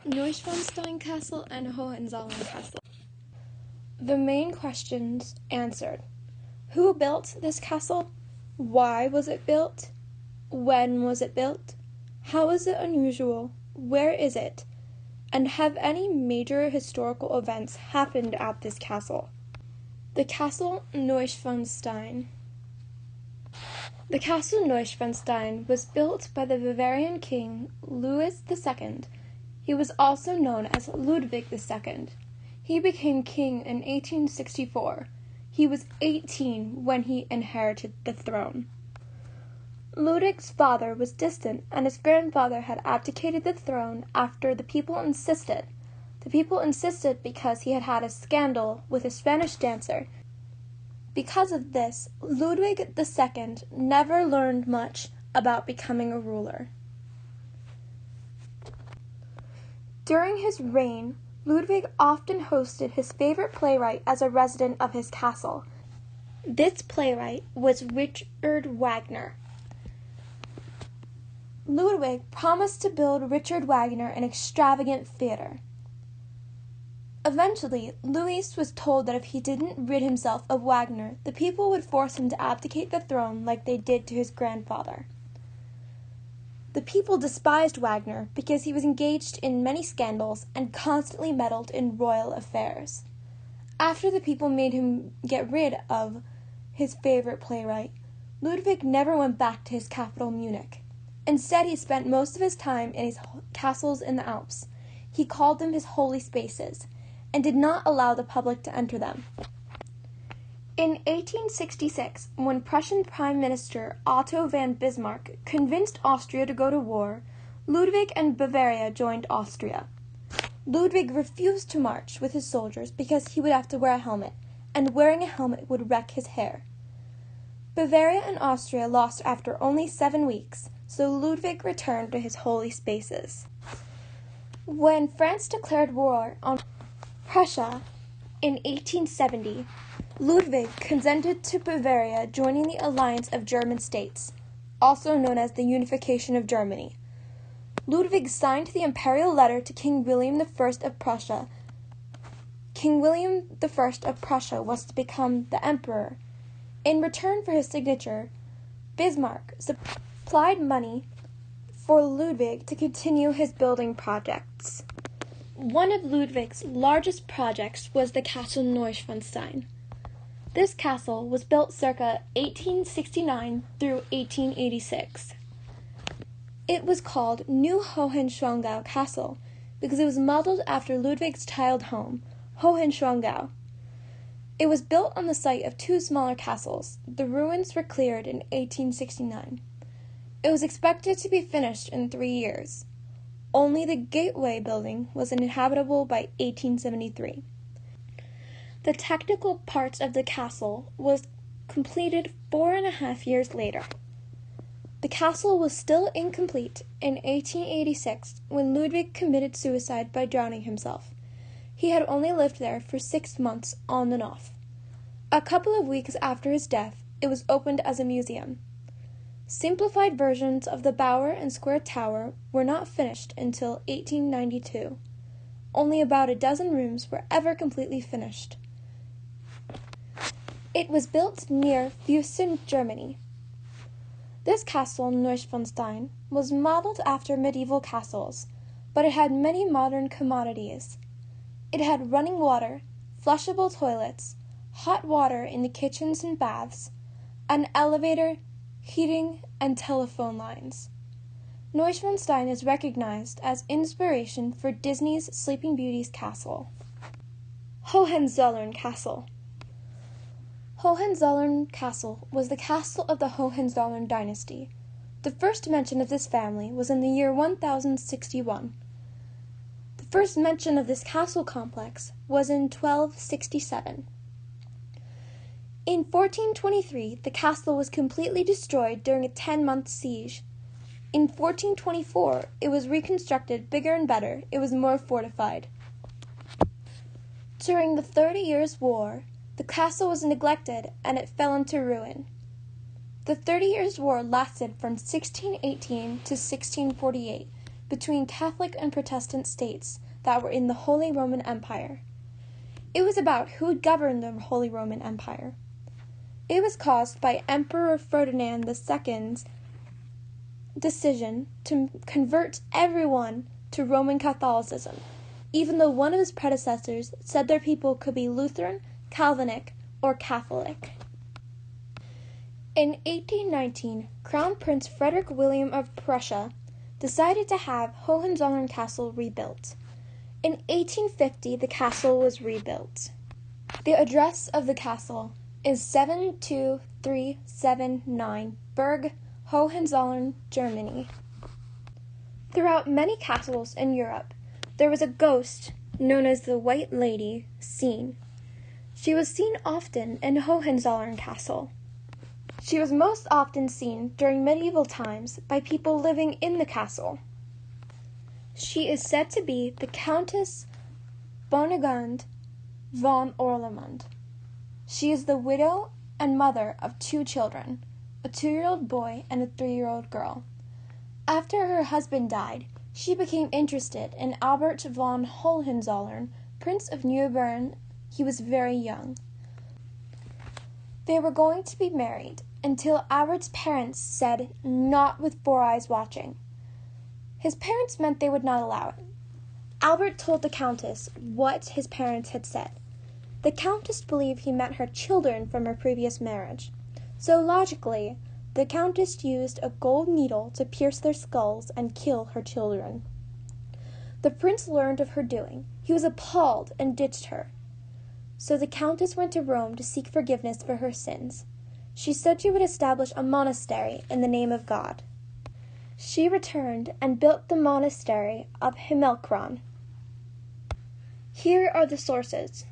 Neuschwanstein Castle and Hohenzollern Castle. The main questions answered. Who built this castle? Why was it built? When was it built? How is it unusual? Where is it? And have any major historical events happened at this castle? The Castle Neuschwanstein. The Castle Neuschwanstein was built by the Bavarian king Louis II. He was also known as Ludwig II. He became king in 1864. He was 18 when he inherited the throne. Ludwig's father was distant, and his grandfather had abdicated the throne after the people insisted. The people insisted because he had had a scandal with a Spanish dancer. Because of this, Ludwig II never learned much about becoming a ruler. During his reign, Ludwig often hosted his favorite playwright as a resident of his castle. This playwright was Richard Wagner. Ludwig promised to build Richard Wagner an extravagant theater. Eventually, Louis was told that if he didn't rid himself of Wagner, the people would force him to abdicate the throne like they did to his grandfather. The people despised Wagner because he was engaged in many scandals and constantly meddled in royal affairs. After the people made him get rid of his favorite playwright, Ludwig never went back to his capital, Munich. Instead, he spent most of his time in his castles in the Alps. He called them his holy spaces, and did not allow the public to enter them. In 1866, when Prussian Prime Minister Otto von Bismarck convinced Austria to go to war, Ludwig and Bavaria joined Austria. Ludwig refused to march with his soldiers because he would have to wear a helmet, and wearing a helmet would wreck his hair. Bavaria and Austria lost after only 7 weeks, so Ludwig returned to his holy spaces. When France declared war on Prussia in 1870, Ludwig consented to Bavaria joining the alliance of German states, also known as the Unification of Germany. Ludwig signed the imperial letter to King William I of Prussia. King William I of Prussia was to become the emperor. In return for his signature, Bismarck supplied money for Ludwig to continue his building projects. One of Ludwig's largest projects was the Castle Neuschwanstein. This castle was built circa 1869 through 1886. It was called New Hohenzollern Castle because it was modeled after Ludwig's child home, Hohenzollern. It was built on the site of 2 smaller castles. The ruins were cleared in 1869. It was expected to be finished in 3 years. Only the gateway building was inhabitable by 1873. The technical parts of the castle was completed 4.5 years later. The castle was still incomplete in 1886 when Ludwig committed suicide by drowning himself. He had only lived there for 6 months on and off. A couple of weeks after his death, it was opened as a museum. Simplified versions of the Bower and Square Tower were not finished until 1892. Only about a dozen rooms were ever completely finished. It was built near Füssen, Germany. This castle, Neuschwanstein, was modeled after medieval castles, but it had many modern commodities. It had running water, flushable toilets, hot water in the kitchens and baths, an elevator, heating, and telephone lines. Neuschwanstein is recognized as inspiration for Disney's Sleeping Beauty's castle. Hohenzollern Castle. Hohenzollern Castle was the castle of the Hohenzollern dynasty. The first mention of this family was in the year 1061. The first mention of this castle complex was in 1267. In 1423, the castle was completely destroyed during a 10-month siege. In 1424, it was reconstructed bigger and better. It was more fortified. During the 30 Years' War, the castle was neglected and it fell into ruin. The 30 Years' War lasted from 1618 to 1648 between Catholic and Protestant states that were in the Holy Roman Empire. It was about who would govern the Holy Roman Empire. It was caused by Emperor Ferdinand II's decision to convert everyone to Roman Catholicism, even though one of his predecessors said their people could be Lutheran, Calvinic, or Catholic. In 1819, Crown Prince Frederick William of Prussia decided to have Hohenzollern Castle rebuilt. In 1850, the castle was rebuilt. The address of the castle is 72379 Berg, Hohenzollern, Germany. Throughout many castles in Europe, there was a ghost known as the White Lady seen. She was seen often in Hohenzollern Castle. She was most often seen during medieval times by people living in the castle. She is said to be the Countess Bonegund von Orlemund. She is the widow and mother of 2 children, a 2-year-old boy and a 3-year-old girl. After her husband died, she became interested in Albert von Hohenzollern, Prince of Neuschwanstein. He was very young. They were going to be married until Albert's parents said, "Not with 4 eyes watching." His parents meant they would not allow it. Albert told the Countess what his parents had said. The Countess believed he meant her children from her previous marriage. So logically, the Countess used a gold needle to pierce their skulls and kill her children. The prince learned of her doing. He was appalled and ditched her. So the Countess went to Rome to seek forgiveness for her sins. She said she would establish a monastery in the name of God. She returned and built the monastery of Himmelkron. Here are the sources.